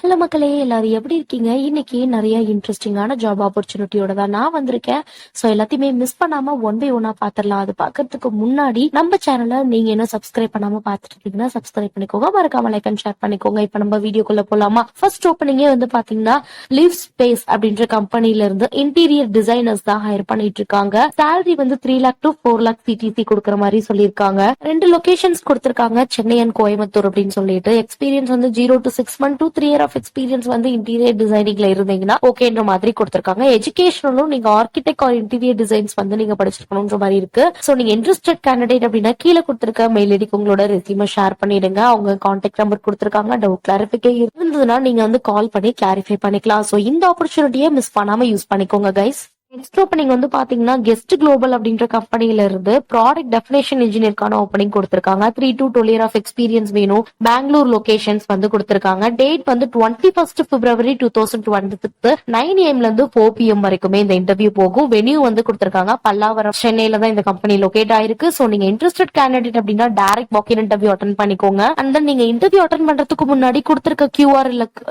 Hello மக்களே, எல்லாரும் எப்படி இருக்கீங்க? இன்னைக்கு நிறைய இன்ட்ரெஸ்டிங்கான ஜாப் ஆப்பர்ச்சுனிட்டியோட தான் நான் வந்திருக்கேன். ஸோ எல்லாத்தையுமே மிஸ் பண்ணாம ஒன் பை ஒன்னா பாத்திரலாம். அது பாக்குறதுக்கு முன்னாடி நம்ம சேனலை நீங்க என்ன சப்ஸ்கிரைப் பண்ணாம பாத்துட்டு இருக்கீங்கன்னா சப்ஸ்கிரைப் பண்ணிக்கோங்க, மறக்காம லைக் அண்ட் ஷேர் பண்ணிக்கோங்க. இப்ப நம்ம வீடியோக்குள்ள போலாமா? ஃபர்ஸ்ட் ஓப்பனிங்கே வந்து பாத்தீங்கன்னா லிவ் ஸ்பேஸ் அப்படின்ற கம்பெனில இருந்து இன்டீரியர் டிசைனர்ஸ் தான் ஹையர் பண்ணிட்டு இருக்காங்க. சேலரி வந்து 3 lakh to 4 lakh CTC கொடுக்குற மாதிரி சொல்லியிருக்காங்க. 2 லொகேஷன்ஸ் கொடுத்திருக்காங்க, சென்னை அண்ட் கோயம்புத்தூர் அப்படின்னு சொல்லிட்டு. எக்ஸ்பீரியன்ஸ் வந்து 0 to 6 months to 3 year of experience வந்து இன்டீரியர் டிசைனிங்ல இருந்தீங்கன்னா ஓகேன்ற மாதிரி கொடுத்திருக்காங்க. எஜுகேஷனலும் நீங்க ஆர்கிடெக்ட் ஆர் இன்டீரியர் டிசைன்ஸ் வந்து நீங்க படிச்சிருக்கணும்ன்ற மாதிரி இருக்கு. சோ நீங்க இன்ட்ரெஸ்டட் கேண்டிடேட் அப்படின்னா கீழே கொடுத்திருக்க மெயில் ஐடிக்கு உங்களோட ரெஸ்யூமை ஷேர் பண்ணிடுங்க. அவங்க கான்டாக்ட் நம்பர் கொடுத்திருக்காங்க. டவுட் கிளாரிஃபிகேஷன் இருந்ததுன்னா நீங்க வந்து கால் பண்ணி கிளாரிஃபை பண்ணிக்கலாம். சோ இந்த ஆப்பர்ச்சுனிட்டியை மிஸ் பண்ணாம யூஸ் பண்ணிக்கோங்க கைஸ். நெக்ஸ்ட் ஓப்பனிங் வந்து பாத்தீங்கன்னா கெஸ்ட் குளோபல் அப்படின்ற கம்பெனில இருந்து ப்ராடக்ட் டெஃபினேஷன் இன்ஜினியருக்கான ஓப்பனிங் கொடுத்திருக்காங்க. 3 to 12 year ஆஃப் எக்ஸ்பீரியன்ஸ் வேணும். பெங்களூர் லொகேஷன்ஸ் வந்து கொடுத்திருக்காங்க. டேட் வந்து 21st February 2026 9 AM ல இருந்து 4 PM வரைக்குமே இந்த இன்டர்வியூ போகும். வென்யூ வந்து கொடுத்திருக்காங்க பல்லாவரம், சென்னையில தான் இந்த கம்பெனி லொகேட் ஆயிருக்கு. சோ நீங்க இன்ட்ரெஸ்டட் கேண்டிடேட் அப்படின்னா டைரக்ட் வாக்கின் இன்டர்வியூ அட்டன் பண்ணிக்கோங்க. அண்ட் தென் நீங்க இன்டர்வியூ அட்டன் பண்றதுக்கு முன்னாடி கொடுத்திருக்க QR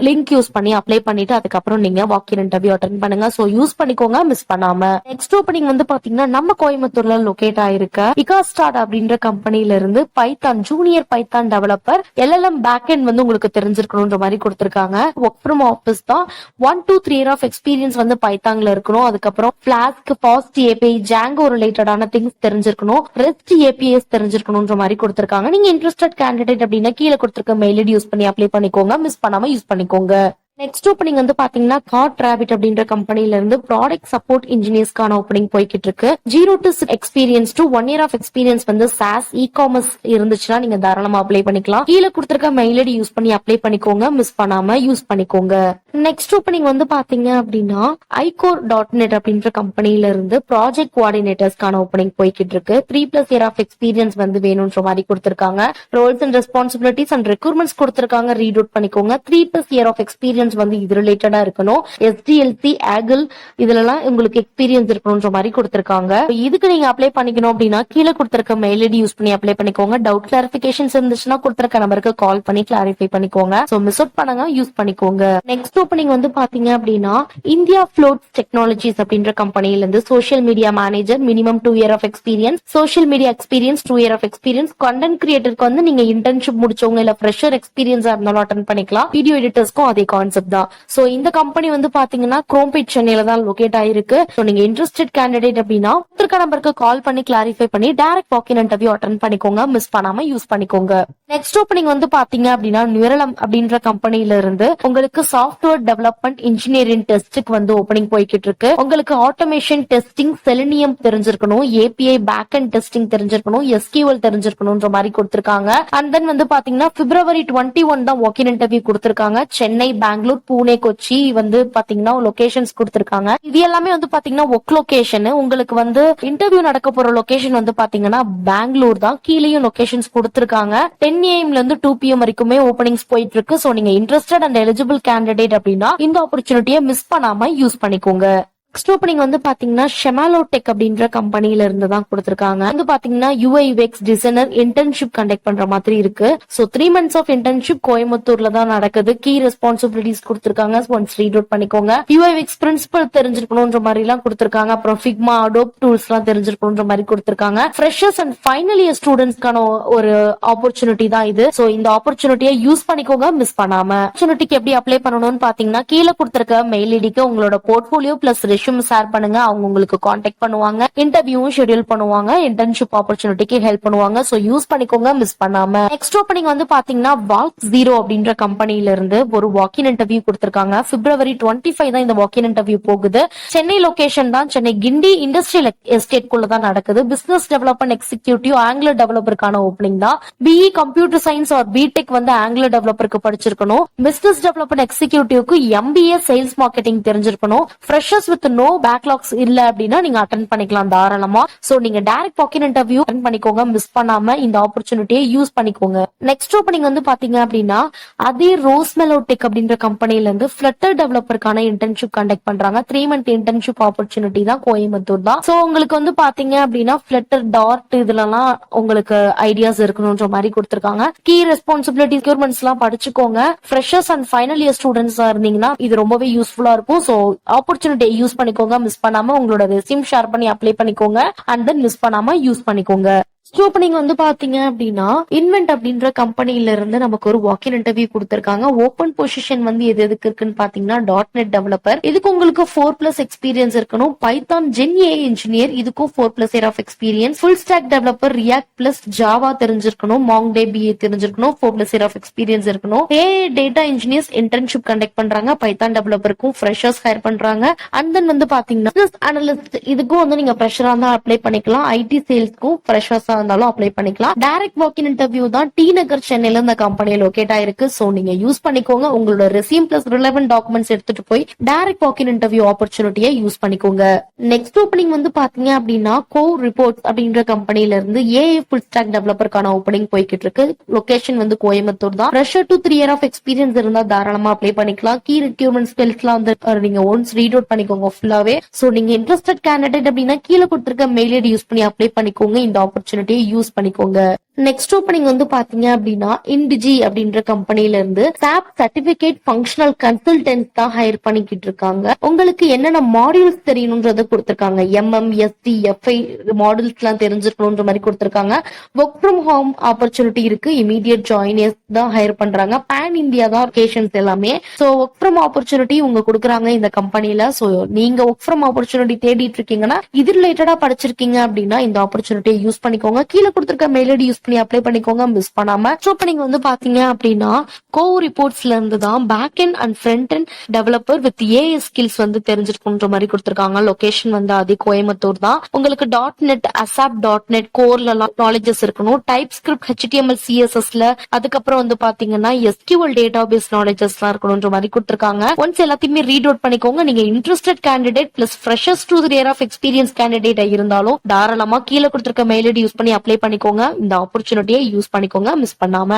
லிங்க் யூஸ் பண்ணி அப்ளை பண்ணிட்டு அதுக்கப்புறம் நீங்க வாக்கின் இன்டர்வியூ அட்டன் பண்ணுங்க. சோ யூஸ் பண்ணிக்கோங்க, மிஸ் பண்ணாம. நெக்ஸ்ட் ஓப்பனிங் வந்து பாத்தீங்கன்னா நம்ம கோயம்புத்தூர்ல லொகேட் ஆயிருக்க இகாஸ்டார்ட் அப்படின்ற கம்பெனில இருந்து Python junior Python developer LLM back end வந்து உங்களுக்கு தெரிஞ்சிருக்கணும்ன்ற மாதிரி கொடுத்திருக்காங்க. ஒர்க் ஃப்ரம் ஆஃபீஸ் தான். 1 to 3 year ஆஃப் எக்ஸ்பீரியன்ஸ் வந்து பைத்தான்ல இருக்கணும். அதுக்கப்புறம் பிளாஸ்க், ஃபாஸ்ட் API, ஜாங்கோ ரிலேட்டடான திங்ஸ் தெரிஞ்சிருக்கணும். ரெஸ்ட் APIs தெரிஞ்சிருக்கணும்ன்ற மாதிரி கொடுத்திருக்காங்க. நீங்க இன்ட்ரெஸ்டட் கேண்டிடேட் அப்படின்னா கீழே கொடுத்திருக்க மெயில் ஐடி யூஸ் பண்ணி அப்ளை பண்ணிக்கோங்க, மிஸ் பண்ணாம யூஸ் பண்ணிக்கோங்க. நெக்ஸ்ட் ஓப்பனிங் வந்து பாத்தீங்கன்னா கார்ட் ராபிட் அப்படின்ற கம்பெனில இருந்து ப்ராடக்ட் சப்போர்ட் இன்ஜினியர்ஸ்க்கான ஓப்பனிங் போய்கிட்டு இருக்கு. 0 to 6 experience to 1 year of experience வந்து சாஸ் இ-காமர்ஸ் இருந்துச்சுன்னா நீங்க தாராளமா அப்ளை பண்ணிக்கலாம். கீழே கொடுத்திருக்க மெயில் ஐடி யூஸ் பண்ணி அப்ளை பண்ணிக்கோங்க, மிஸ் பண்ணாம யூஸ் பண்ணிக்கோங்க. நெக்ஸ்ட் ஓப்பனிங் வந்து பாத்தீங்க அப்படின்னா icore.net அப்படின்ற கம்பெனில இருந்து ப்ராஜெக்ட் கோஆர்டினேட்டர்ஸ்க்கான ஓப்பனிங் போய்கிட்டு இருக்கு. 3+ year ஆஃப் எக்ஸ்பீரியன்ஸ் வந்து வேணும்ன்ற மாதிரி கொடுத்திருக்காங்க. Roles and responsibilities and recruitments கொடுத்திருக்காங்க, ரீட் அவுட் பண்ணிக்கோங்க. 3+ year ஆஃப் எக்ஸ்பீரியன்ஸ் வந்து இது ரிலேட்டடா இருக்கணும். SDLC, AGIL இதுலலாம் உங்களுக்கு எக்ஸ்பீரியன்ஸ் இருக்கணும்ன்ற மாதிரி கொடுத்திருக்காங்க. இதுக்கு நீங்க அப்ளை பண்ணிக்கணும் அப்படின்னா கீழே கொடுத்திருக்க மெயில் ஐடி யூஸ் பண்ணி அப்ளை பண்ணிக்கோங்க. டவுட் கிளாரிஃபிகேஷன்ஸ் இருந்துச்சுன்னா கொடுத்திருக்க நம்பருக்கு கால் பண்ணி கிளாரிஃபை பண்ணிக்கோங்க. சோ மிஸ் அவுட் பண்ணுங்க, யூஸ் பண்ணிக்கோங்க. நெக்ஸ்ட் ஓப்பனிங் வந்து பாத்தீங்க அப்படின்னா இந்தியா ஃப்ளோட்ஸ் டெக்னாலஜிஸ் அப்படின்ற கம்பெனில இருந்து social media manager, minimum 2 year of experience, social media experience 2 year of experience, content கிரியேட்டருக்கு வந்து நீங்க இன்டர்ன்ஷிப் முடிச்சவங்க இல்ல ஃப்ரெஷர் எக்ஸ்பீரியன்ஸா இருந்தாலும் அட்டன் பண்ணிக்கலாம். வீடியோ எடிட்டர்ஸ்க்கும் அதே கான்செப்ட் தான். சோ இந்த கம்பெனி வந்து பாத்தீங்கன்னா குரோம்பேட் சென்னையில தான் லொகேட் ஆயிருக்கு. சோ நீங்க இன்ட்ரெஸ்டட் கேண்டிடேட் அப்படின்னா கொடுத்திருக்க நம்பருக்கு கால் பண்ணி கிளாரிஃபை பண்ணி டைரக்ட் வாக்கின் இன்டர்வியூ அட்டன் பண்ணிக்கோங்க, மிஸ் பண்ணாம யூஸ் பண்ணிக்கோங்க. நெக்ஸ்ட் ஓப்பனிங் வந்து பாத்தீங்க அப்படின்னா நியூரலம் அப்படின்ற கம்பெனில இருந்து உங்களுக்கு சாஃப்ட்வேர் டெவலப்மெண்ட் இன்ஜினியரிங் டெஸ்ட்டுக்கு வந்து ஓப்பனிங் போய்கிட்டு இருக்கு. உங்களுக்கு ஆட்டோமேஷன் டெஸ்டிங், செலினியம் தெரிஞ்சிருக்கணும், API பேக் அண்ட் டெஸ்டிங் தெரிஞ்சிருக்கணும், SQL தெரிஞ்சிருக்கணும்ன்ற மாதிரி கொடுத்திருக்காங்க. அண்ட் தென் வந்து பாத்தீங்கன்னா February 21 தான் வாக்கின் இன்டர்வியூ கொடுத்திருக்காங்க. சென்னை, பெங்களூர், பூனே, கொச்சி வந்து பாத்தீங்கன்னா லொகேஷன்ஸ் கொடுத்திருக்காங்க. இது எல்லாமே வந்து பாத்தீங்கன்னா ஒர்க் லொகேஷன். உங்களுக்கு வந்து இன்டர்வியூ நடக்க போற லொகேஷன் வந்து பாத்தீங்கன்னா பெங்களூர் தான். கீழேயும் லொகேஷன்ஸ் கொடுத்திருக்காங்க. 10 AM ல இருந்து 2 PM வரைக்குமே ஓப்பனிங்ஸ் போயிட்டு இருக்கு. சோ நீங்க இன்ட்ரெஸ்டட் அண்ட் எலிஜிபிள் கேண்டிடேட் அப்படின்னா இந்த ஆப்பர்ச்சுனிட்டியை மிஸ் பண்ணாம யூஸ் பண்ணிக்கோங்க. நெக்ஸ்ட் ஓப்பனிங் வந்து பாத்தீங்கன்னா ஷெமாலோடெக் அப்படின்ற கம்பெனில இருந்து தான் கொடுத்திருக்காங்க. வந்து பாத்தீங்கன்னா UI UX designer internship conduct பண்ற மாதிரி இருக்கு. சோ 3 months ஆஃப் இன்டர்ன்ஷிப் கோயம்புத்தூர்ல தான் நடக்குது. கீ ரெஸ்பான்சிபிலிட்டிஸ் கொடுத்திருக்காங்க, ஒன்ஸ் ரீட் அவுட் பண்ணிக்கோங்க. UI UX பிரின்சிபல் தெரிஞ்சிருக்கணும்ன்ற மாதிரி எல்லாம் கொடுத்திருக்காங்க. அப்புறம் ஃபிக்மா, அடோப் டூல்ஸ் எல்லாம் தெரிஞ்சிருக்கணும்ன்ற மாதிரி கொடுத்திருக்காங்க. ஃப்ரெஷர்ஸ் அண்ட் ஃபைனல் இயர் ஸ்டூடெண்ட்ஸ்க்கான ஒரு ஆப்பர்ச்சுனிட்டி தான் இது. சோ இந்த ஆப்பர்ச்சுனிட்டியை யூஸ் பண்ணிக்கோங்க, மிஸ் பண்ணாம. ஆப்பர்ச்சுனிட்டிக்கு எப்படி அப்ளை பண்ணணும்னு பாத்தீங்கன்னா கீழே கொடுத்திருக்க மெயில் ஐடிக்கு உங்களோட போர்ட்போலியோ பிளஸ் ரெஸ்யூம் ஷேர் பண்ணுங்க. அவங்க உங்களுக்கு கான்டாக்ட் பண்ணுவாங்க, இன்டர்வியூவும் ஷெட்யூல் பண்ணுவாங்க, இன்டர்ன்ஷிப் ஆப்பர்ச்சுனிட்டிக்கு ஹெல்ப் பண்ணுவாங்க. சோ யூஸ் பண்ணிக்கோங்க, மிஸ் பண்ணாம. நெக்ஸ்ட் ஓப்பனிங் வந்து பாத்தீங்கன்னா வால்க் 0 அப்படின்ற கம்பெனில இருந்து ஒரு வாக்கின் இன்டர்வியூ கொடுத்திருக்காங்க. February 25 தான் இந்த வாக்கின் இன்டர்வியூ போகுது. சென்னை லொகேஷன் தான். சென்னை கிண்டி இண்டஸ்ட்ரியல் எஸ்டேட் குள்ள தான் நடக்குது. பிசினஸ் டெவலப்மெண்ட் எக்ஸிக்யூட்டிவ் ஆங்குலர் டெவலப்பருக்கான ஓப்பனிங் தான். BE computer science or BTech வந்து ஆங்குலர் டெவலப்பருக்கு படிச்சிருக்கணும். பிசினஸ் டெவலப்மெண்ட் எக்ஸிக்யூட்டிவ்க்கு MBA சேல்ஸ் மார்க்கெட்டிங் தெரிஞ்சிருக்கணும். ஃப்ரெஷர்ஸ் வித் நோ பேக்லாக்ஸ் இல்ல அப்படின்னா நீங்க அட்டன் பண்ணிக்கலாம் தாராளமா. சோ நீங்க டைரக்ட் வாக்கின் இன்டர்வியூ அட்டன் பண்ணிக்கோங்க, மிஸ் பண்ணாம இந்த ஆப்பர்ச்சுனிட்டியை யூஸ் பண்ணிக்கோங்க. நெக்ஸ்ட் ஓப்பனிங் வந்து பாத்தீங்க அப்படின்னா அதே ரோஸ்மெலோ டெக் அப்படின்ற கம்பெனில இருந்து ஃபிளட்டர் டெவலப்பருக்கான இன்டர்ன்ஷிப் கண்டக்ட் பண்றாங்க. 3 month இன்டர்ன்ஷிப் ஆப்பர்ச்சுனிட்டி தான், கோயம்புத்தூர் தான். சோ உங்களுக்கு வந்து பாத்தீங்க அப்படின்னா ஃபிளட்டர் டாட் இதுலலாம் உங்களுக்கு ஐடியாஸ் இருக்கணும்ன்ற மாதிரி கொடுத்திருக்காங்க. கீ ரெஸ்பான்சிபிலிட்டி ரெக்யூர்மெண்ட்ஸ் எல்லாம் படிச்சுக்கோங்க. ஃப்ரெஷர்ஸ் அண்ட் ஃபைனல் இயர் ஸ்டூடெண்ட்ஸா இருந்தீங்கன்னா இது ரொம்பவே யூஸ்ஃபுல்லா இருக்கும். சோ ஆப்பர்ச்சுனிட்டியை யூஸ் பண்ணிக்கோங்க, மிஸ் பண்ணாம உங்களோட ரெஸ்யூம் ஷேர் பண்ணி அப்ளை பண்ணிக்கோங்க அண்ட் தென் மிஸ் பண்ணாம யூஸ் பண்ணிக்கோங்க. ஓப்பனிங் வந்து பாத்தீங்க அப்படின்னா இன்வென்ட் அப்படின்ற கம்பெனில இருந்து நமக்கு ஒரு வாக்கின் இன்டர்வியூ கொடுத்திருக்காங்க. ஓபன் பொசிஷன் வந்து எது எதுக்கு இருக்குன்னு பாத்தீங்கன்னா .NET டெவலப்பர், இதுக்கு உங்களுக்கு 4+ எக்ஸ்பீரியன்ஸ் இருக்கணும். பைத்தான் ஜென் ஏ இன்ஜினியர், இதுக்கும் 4+ year of experience. Full stack developer, React plus Java தெரிஞ்சிருக்கணும். மாங்டே BA தெரிஞ்சிருக்கணும். 4+ இயர் ஆஃப் எக்ஸ்பீரியன்ஸ் இருக்கணும். டேட்டா இன்ஜினியர்ஸ் இன்டர்ன்ஷிப் கண்டக்ட் பண்றாங்க. பைத்தான் டெவலப்பருக்கும் ஃப்ரெஷர்ஸ் ஹையர் பண்றாங்க. அண்ட் தென் வந்து பாத்தீங்கன்னா பிசினஸ் அனலிஸ்ட், இதுக்கும் வந்து நீங்க ஃப்ரெஷரா இருந்தா அப்ளை பண்ணிக்கலாம். ஐடி சேல்ஸ்க்கும் ஃப்ரெஷர்ஸா இருந்தாலும் அப்ளை பண்ணிக்கலாம். டைரக்ட் வாக்கின் இன்டர்வியூ தான். டி நகர் சென்னையில இந்த கம்பெனி லொகேட் ஆயிருக்கு. சோ நீங்க யூஸ் பண்ணிக்கோங்க. உங்களோட ரெஸ்யூம் பிளஸ் ரிலவென்ட் டாக்குமெண்ட்ஸ் எடுத்துட்டு போய் டைரக்ட் வாக்கின் இன்டர்வியூ ஆப்பர்ச்சுனிட்டியை யூஸ் பண்ணிக்கோங்க. நெக்ஸ்ட் ஓப்பனிங் வந்து பாத்தீங்க அப்படின்னா கோர் ரிப்போர்ட்ஸ் அப்படின்ற கம்பெனில இருந்து ஏஐ ஃபுல் ஸ்டாக் டெவலப்பருக்கான ஓப்பனிங் போய்கிட்டு இருக்கு. லொகேஷன் வந்து கோயம்புத்தூர் தான். Fresher to 3 year of experience இருந்தா தாராளமா அப்ளை பண்ணிக்கலாம். கீ ரெக்யூர்மெண்ட் ஸ்கில்ஸ்லாம் வந்து நீங்க ஒன்ஸ் ரீட் அவுட் பண்ணிக்கோங்க ஃபுல்லாவே. சோ நீங்க இன்ட்ரெஸ்டட் கேண்டிடேட் அப்படின்னா கீழே கொடுத்திருக்க மெயில் ஐடி யூஸ் பண்ணி அப்ளை பண்ணிக்கோங்க. இந்த ஆப்பர்ச்சுனிட்டியை யூஸ் பண்ணிக்கோங்க. நெக்ஸ்ட் ஓப்பனிங் வந்து பாத்தீங்க அப்படின்னா இண்டிஜி அப்படின்ற கம்பெனில இருந்து சாப் சர்டிபிகேட் ஃபங்க்ஷனல் கன்சல்டன்ட் தான் ஹையர் பண்ணிக்கிட்டு இருக்காங்க. உங்களுக்கு என்னென்ன மாடியூல்ஸ் தெரியணும்ன்றத கொடுத்திருக்காங்க. ST FI மாடியூல்ஸ் எல்லாம் தெரிஞ்சிருக்கணும்ன்ற மாதிரி கொடுத்திருக்காங்க. ஒர்க் ஃப்ரம் ஹோம் ஆப்பர்ச்சுனிட்டி இருக்கு. இமீடியட் ஜாயினர்ஸ் தான் ஹையர் பண்றாங்க. பேன் இந்தியா தான் லொகேஷன்ஸ் எல்லாமே. சோ ஒர்க் ஃப்ரம் ஆப்பர்ச்சுனிட்டி உங்க கொடுக்குறாங்க இந்த கம்பெனில. சோ நீங்க ஒர்க் ஃப்ரம் ஆப்பர்ச்சுனிட்டி தேடிட்டு இருக்கீங்கன்னா இது ரிலேட்டடா படிச்சிருக்கீங்க அப்படின்னா இந்த ஆப்பர்ச்சுனிட்டியை யூஸ் பண்ணிக்கோங்க. கீழே கொடுத்திருக்க மெயில் ஐடி யூஸ் பண்ணி அப்ளை பண்ணிக்கோங்க, மிஸ் பண்ணாம. ஓப்பனிங் வந்து பாத்தீங்க அப்படின்னா கோ ரிப்போர்ட்ஸ்ல இருந்து தான் back end and front end developer with AI skills வந்து தெரிஞ்சிருக்குன்ற மாதிரி கொடுத்திருக்காங்க. லொகேஷன் வந்து அதே கோயம்புத்தூர் தான். உங்களுக்கு .NET ASAP .NET கோர்ல நாலேஜஸ் இருக்கணும். டைப் ஸ்கிரிப்ட் HTML CSSல, அதுக்கப்புறம் வந்து பாத்தீங்கன்னா SQL டேட்டாபேஸ் நாலேஜஸ் எல்லாம் இருக்கணும்ன்ற மாதிரி கொடுத்திருக்காங்க. ஒன்ஸ் எல்லாத்தையுமே ரீட் அவுட் பண்ணிக்கோங்க. நீங்க interested candidate plus freshers to year of experience candidate இருந்தாலும் தாராளமா கீழே கொடுத்திருக்க மெயில் ஐடி யூஸ் பண்ணி அப்ளை பண்ணிக்கோங்க. இந்த ஆப்பர்ச்சுனிட்டியை யூஸ் பண்ணிக்கோங்க, மிஸ் பண்ணாம.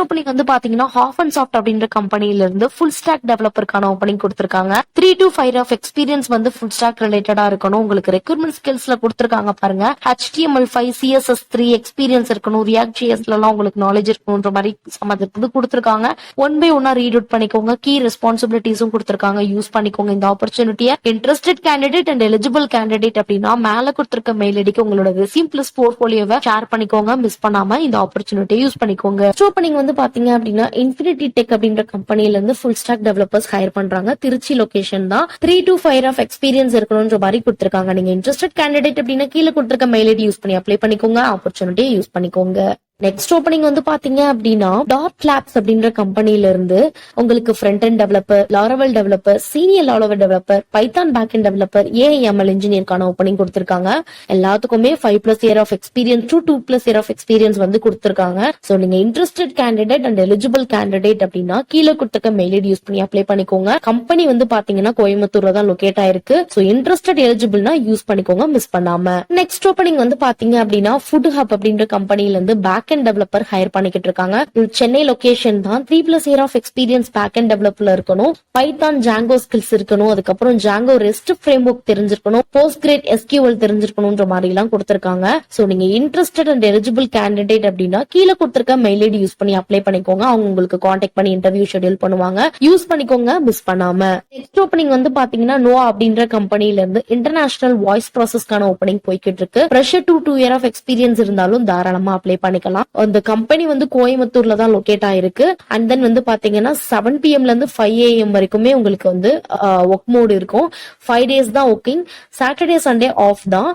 ஓப்பனிங் வந்து பாத்தீங்கன்னா ஹாஃப் அண்ட் சாஃப்ட் அப்படின்ற கம்பெனில இருந்து ஃபுல் ஸ்டாக் டெவலப்பருக்கான ஓப்பனிங் கொடுத்திருக்காங்க. 3 to 5 ஆஃப் எக்ஸ்பீரியன்ஸ் வந்து ஃபுல் ஸ்டாக் ரிலேட்டடா இருக்கணும். உங்களுக்கு ரெக்ரூட்மெண்ட் ஸ்கில்ஸ்ல கொடுத்திருக்காங்க பாருங்க. HTML5 CSS3 எக்ஸ்பீரியன்ஸ் இருக்கணும். ரியாக்ட் JSல எல்லாம் உங்களுக்கு நாலேஜ் இருக்கணும்ன்ற மாதிரி சம்மந்தப்பட்டு கொடுத்திருக்காங்க. 1 by 1 ரீட் அவுட் பண்ணிக்கோங்க. கீ ரெஸ்பான்சிபிலிட்டிஸும் கொடுத்திருக்காங்க, யூஸ் பண்ணிக்கோங்க இந்த ஆப்பர்ச்சுனிட்டியை. Interested candidate and eligible candidate அப்படின்னா மேல கொடுத்திருக்க மெயில் ஐடிக்கு உங்களோட ரெஸ்யூம் பிளஸ் போர்ட்ஃபோலியோவை ஷேர் பண்ணிக்கோங்க, மிஸ் பண்ணாம இந்த ஆப்பர்ச்சுனிட்டியை யூஸ் பண்ணிக்கோங்க. ஓப்பனிங் வந்து பாத்தீங்க அப்படின்னா இன்ஃபினிட்டி டெக் அப்படின்ற கம்பெனில இருந்து ஃபுல் ஸ்டாக் டெவலப்பர்ஸ் ஹையர் பண்றாங்க. திருச்சி லொகேஷன் தான். 3 to 5 ஆஃப் எக்ஸ்பீரியன்ஸ் இருக்கணும்ன்ற மாதிரி கொடுத்திருக்காங்க. நீங்க இன்ட்ரெஸ்டட் கேண்டிடேட் அப்படின்னா கீழே கொடுத்திருக்க மெயில் ஐடி யூஸ் பண்ணி அப்ளை பண்ணிக்கோங்க, ஆப்பர்ச்சுனிட்டியை யூஸ் பண்ணிக்கோங்க. நெக்ஸ்ட் ஓப்பனிங் வந்து பாத்தீங்க அப்படின்னா டாட் லேப்ஸ் அப்படின்ற கம்பெனில இருந்து உங்களுக்கு front end developer, Laravel developer, senior Laravel developer, Python back end developer, AIML இன்ஜினியருக்கான ஓப்பனிங் கொடுத்திருக்காங்க. எல்லாத்துக்குமே 5+ year of experience to 2+ year of experience வந்து கொடுத்திருக்காங்க. சோ நீங்க interested candidate and eligible candidate அப்படின்னா கீழே கொடுத்துக்க மெயில் ஐடி யூஸ் பண்ணி அப்ளை பண்ணிக்கோங்க. கம்பெனி வந்து பாத்தீங்கன்னா கோயம்புத்தூர்ல தான் லொகேட் ஆயிருக்கு. சோ இன்ட்ரெஸ்டட் எலிஜிபிள்னா யூஸ் பண்ணிக்கோங்க, மிஸ் பண்ணாம. நெக்ஸ்ட் ஓப்பனிங் வந்து பாத்தீங்க அப்படின்னா ஃபுட் ஹப் அப்படின்ற கம்பெனில இருந்து பேக் எண்ட் டெவலப்பர் ஹையர் பண்ணிக்கிட்டு இருக்காங்க. சென்னை லொகேஷன் தான். 3+ year of experience back end டெவலப்ல இருக்கணும். பைத்தான் ஜாங்கோ ஸ்கில்ஸ் இருக்கணும். அதுக்கப்புறம் ஜாங்கோ ரெஸ்ட் ஃப்ரேம் ஒர்க் தெரிஞ்சிருக்கணும். போஸ்ட் கிரேட் SQL தெரிஞ்சிருக்கணும்ன்ற மாதிரி எல்லாம் கொடுத்திருக்காங்க. சோ நீங்க இன்ட்ரெஸ்டட் அண்ட் எலிஜிபிள் கேண்டிடேட் அப்படின்னா கீழே கொடுத்திருக்க மெயில் ஐடி யூஸ் பண்ணி அப்ளை பண்ணிக்கோங்க. அவங்க உங்களுக்கு கான்டாக்ட் பண்ணி இன்டர்வியூ ஷெட்யூல் பண்ணுவாங்க, யூஸ் பண்ணிக்கோங்க, மிஸ் பண்ணாம. நெக்ஸ்ட் ஓப்பனிங் வந்து பாத்தீங்கன்னா நோவா அப்படின்ற கம்பெனில இருந்து இன்டர்நேஷனல் வாய்ஸ் ப்ராசஸ்க்கான ஓப்பனிங் போய்கிட்டு இருக்கு. Fresher to 2 year of experience இருந்தாலும் தாராளமா அப்ளை பண்ணிக்கலாம். அந்த கம்பெனி வந்து கோயம்புத்தூர்ல தான் லொகேட் ஆயிருக்கு. அண்ட் தென் வந்து பாத்தீங்கன்னா 7 PM ல இருந்து 5 AM வரைக்குமே உங்களுக்கு வந்து ஒர்க் மோட் இருக்கும். 5 days தான் ஒர்க்கிங். சாட்டர்டே சண்டே ஆஃப் தான்.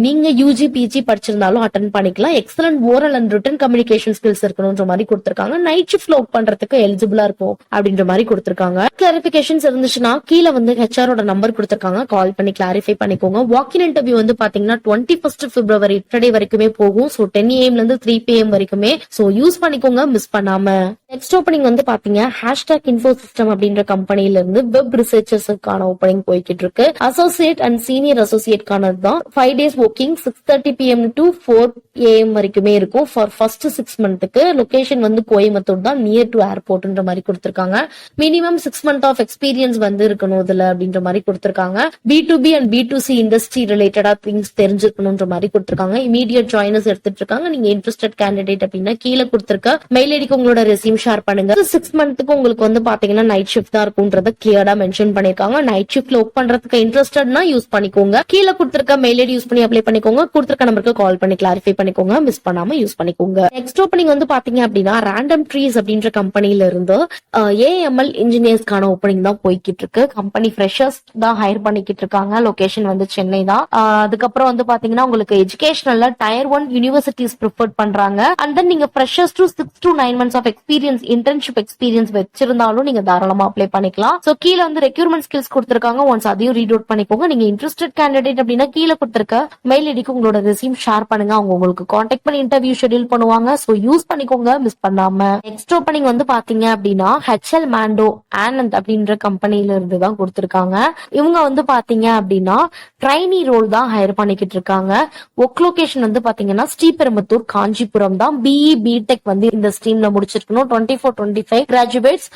நீங்க UG PG படிச்சிருந்தாலும் அட்டன் பண்ணிக்கலாம். Excellent oral and written communication skills இருக்கணும்ன்ற மாதிரி கொடுத்திருக்காங்க. நைட் ஷிஃப்ட்ல ஒர்க் பண்றதுக்கு எலிஜிபிளா இருக்கும் அப்படின்ற மாதிரி கொடுத்திருக்காங்க. கிளாரிபிகேஷன்ஸ் இருந்துச்சுன்னா கீழே வந்து HR நம்பர் கொடுத்திருக்காங்க, கால் பண்ணி கிளாரிஃபை பண்ணிக்கோங்க. வாக்கின் இன்டர்வியூ வந்து பாத்தீங்கன்னா 21 February Friday வரைக்குமே போகும். ஸோ 10 AM ல இருந்து 3 PM வரைக்குமே. சோ யூஸ் பண்ணிக்கோங்க மிஸ் பண்ணாம. நெக்ஸ்ட் ஓப்பனிங் வந்து பாத்தீங்க ஹேஷ்டாக் இன்ஃபோ சிஸ்டம் அப்படின்ற கம்பெனில இருந்து வெப் ரிசர்ச்சர்ஸுக்கான ஓப்பனிங் போய்கிட்டு இருக்கு. அசோசியேட் அண்ட் சீனியர் அசோசியேட்கானது தான். 5 days working 6:30 PM to 4 AM வரைக்குமே இருக்கும். ஃபார் ஃபர்ஸ்ட் 6 monthக்கு லொகேஷன் வந்து கோயம்புத்தூர் தான், நியர் டு ஏர்போர்ட்ன்ற மாதிரி கொடுத்திருக்காங்க. மினிமம் 6 months ஆஃப் எக்ஸ்பீரியன்ஸ் வந்து இருக்கணும் இதுல அப்படின்ற மாதிரி கொடுத்திருக்காங்க. B2B அண்ட் B2C இண்டஸ்ட்ரி ரிலேட்டடா திங்ஸ் தெரிஞ்சிருக்கணும்ன்ற மாதிரி கொடுத்திருக்காங்க. இமீடியட் ஜாயினர்ஸ் எடுத்துட்டு இருக்காங்க. நீங்க இன்ட்ரெஸ்டட் கேண்டிடேட் அப்படின்னா கீழே கொடுத்திருக்க மெயில் ஐடிக்கு உங்களோட ரெஸ்யூம் ஷேர் பண்ணுங்க. 6 monthக்கு உங்களுக்கு வந்து பாத்தீங்கன்னா நைட் ஷிஃப்ட் தான் இருக்கும்ன்றத கிளியரா மென்ஷன் பண்ணிருக்காங்க. நைட் ஷிஃப்ட்ல ஒர்க் பண்றதுக்கு இன்ட்ரெஸ்டட்னா யூஸ் பண்ணிக்கோங்க. கீழே கொடுத்திருக்க மெயில் ஐடி யூஸ் பண்ணி அப்ளை பண்ணிக்கோங்க. கொடுத்திருக்க நம்பருக்கு கால் பண்ணி கிளாரிஃபை பண்ணிக்கோங்க. மிஸ் பண்ணாம யூஸ் பண்ணிக்கோங்க. நெக்ஸ்ட் ஓப்பனிங் வந்து பாத்தீங்க அப்படின்னா ரேண்டம் ட்ரீஸ் அப்படின்ற கம்பெனில இருந்து AML இன்ஜினியர்ஸ்க்கான ஓப்பனிங் தான் போய்கிட்டு இருக்கு. கம்பெனி ஃப்ரெஷர்ஸ் தான் ஹையர் பண்ணிக்கிட்டு இருக்காங்க. லொகேஷன் வந்து சென்னை தான். அதுக்கப்புறம் வந்து பாத்தீங்கன்னா உங்களுக்கு எஜுகேஷனல்ல Tier 1 யூனிவர்சிட்டிஸ் ப்ரிஃபர் பண்றாங்க. அண்ட் தென் நீங்க freshers to 6 to 9 months of experience internship experience வச்சிருந்தாலும் நீங்க தாராளமா அப்ளை பண்ணிக்கலாம். சோ கீழ வந்து ரெக்யூர்மெண்ட் ஸ்கில்ஸ் கொடுத்திருக்காங்க. ஒன்ஸ் அதையும் ரீட் அவுட் பண்ணிக்கோங்க. நீங்க இன்ட்ரெஸ்டட் கேண்டிடேட் அப்படின்னா கீழே கொடுத்திருக்க மெயில் ஐடிக்கு உங்களோட ரெஸ்யூம் ஷேர் பண்ணுங்க. அவங்க உங்களுக்கு கான்டாக்ட் பண்ணி இன்டர்வியூ ஷெட்யூல் பண்ணுவாங்க. சோ யூஸ் பண்ணிக்கோங்க மிஸ் பண்ணாம. நெக்ஸ்ட் ஓப்பனிங் வந்து பாத்தீங்க அப்படின்னா HL Mando ஆனந்த் அப்படின்ற கம்பெனில இருந்து தான் கொடுத்திருக்காங்க. இவங்க வந்து பாத்தீங்க அப்படின்னா ட்ரைனி ரோல் தான் ஹையர் பண்ணிக்கிட்டு இருக்காங்க. ஒர்க் லொகேஷன் வந்து பாத்தீங்கன்னா ஸ்ரீபெரும்புத்தூர் காஞ்சிபுரம் தான். BE BTech வந்து இந்த ஸ்ட்ரீம்ல முடிச்சிருக்கணும். 24-25 கிராஜுவேட்ஸ்.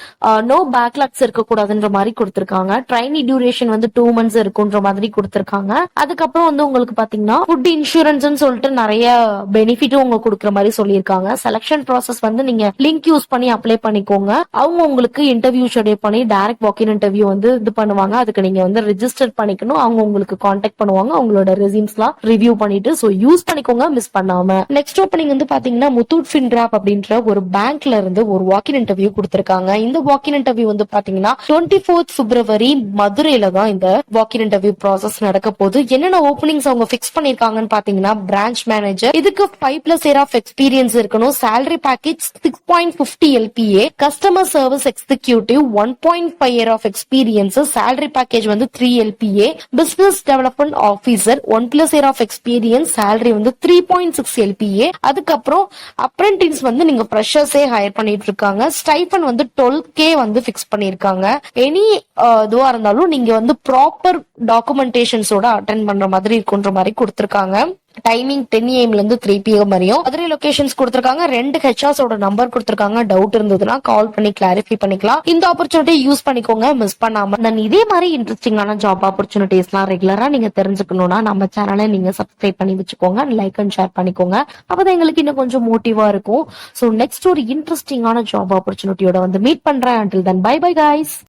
நோ பேக்லாக்ஸ் இருக்க கூடாதுன்ற மாதிரி கொடுத்திருக்காங்க. ட்ரைனி டியூரேஷன் வந்து 2 months இருக்குன்ற மாதிரி கொடுத்திருக்காங்க. அதுக்கப்புறம் வந்து உங்களுக்கு பாத்தீங்கன்னா ஃபுட் இன்சூரன்ஸ் சொல்லிட்டு நிறைய பெனிஃபிட்டும் உங்க கொடுக்குற மாதிரி சொல்லியிருக்காங்க. செலக்ஷன் ப்ராசஸ் வந்து நீங்க லிங்க் யூஸ் பண்ணி அப்ளை பண்ணிக்கோங்க. அவங்க உங்களுக்கு இன்டர்வியூ ஷெட்யூல் பண்ணி டைரக்ட் வாக்கின் இன்டர்வியூ வந்து இது பண்ணுவாங்க. அதுக்கு நீங்க வந்து ரெஜிஸ்டர் பண்ணிக்கணும். அவங்க உங்களுக்கு கான்டாக்ட் பண்ணுவாங்க. உங்களோட ரெசியூம்ஸ்லாம் ரிவ்யூ பண்ணிட்டு சோ யூஸ் பண்ணிக்கோங்க மிஸ் பண்ணாம. நெக்ஸ்ட் ஓப்பனிங் வந்து பாத்தீங்கன்னா முத்தூட் ஃபின்ராப் அப்படின்ற ஒரு பேங்க்ல இருந்து ஒரு வாக்கின் இன்டர்வியூ கொடுத்திருக்காங்க. இந்த வாக்கின் இன்டர்வியூ வந்து பாத்தீங்கன்னா 24th February மதுரையில தான் இந்த வாக்கின் இன்டர்வியூ ப்ராசஸ் நடக்க போகுது. என்னென்ன ஓப்பனிங்ஸ் அவங்க பிக்ஸ் பண்ணிருக்காங்கன்னு பாத்தீங்கன்னா பிரான்ச் மேனேஜர், இதுக்கு 5+ year ஆஃப் எக்ஸ்பீரியன்ஸ் இருக்கணும். salary package 6.50 LPA. Customer service executive 1.5 year of experience. salary package வந்து 3 LPA. Business development officer 1+ year of experience. salary வந்து 3.6 LPA. அதுக்கப்புறம் அப்ரெண்டிஸ் வந்து நீங்க ஃப்ரெஷர்ஸே ஹையர் பண்ணிட்டு இருக்காங்க. ஸ்டைபன் வந்து 12K வந்து பிக்ஸ் பண்ணிருக்காங்க. எனி இதுவா இருந்தாலும் நீங்க வந்து ப்ராப்பர் டாக்குமெண்டேஷன்ஸோட அட்டென்ட் பண்ற மாதிரி இருக்குன்ற மாதிரி கொடுத்திருக்காங்க. டைமிங் 10 AM ல இருந்து 3 PM வரையும். மதுரை லொகேஷன்ஸ் கொடுத்திருக்காங்க. 2 HRஸோட நம்பர் கொடுத்திருக்காங்க. டவுட் இருந்ததுன்னா கால் பண்ணி கிளாரிஃபை பண்ணிக்கலாம். இந்த ஆப்பர்ச்சுனிட்டி யூஸ் பண்ணிக்கோங்க மிஸ் பண்ணாம. நான் இதே மாதிரி இன்ட்ரெஸ்டிங்கான ஜாப் ஆப்பர்ச்சுனிட்டிஸ்லாம் ரெகுலரா நீங்க தெரிஞ்சுக்கணும்னா நம்ம சேனலை நீங்க சப்ஸ்கிரைப் பண்ணி வச்சுக்கோங்க. லைக் அண்ட் ஷேர் பண்ணிக்கோங்க. அப்பதான் எங்களுக்கு இன்னும் கொஞ்சம் மோட்டிவா இருக்கும். சோ நெக்ஸ்ட் ஒரு இன்ட்ரெஸ்டிங்கான ஜாப் ஆப்பர்ச்சுனிட்டியோட வந்து மீட் பண்றேன். until then bye bye guys.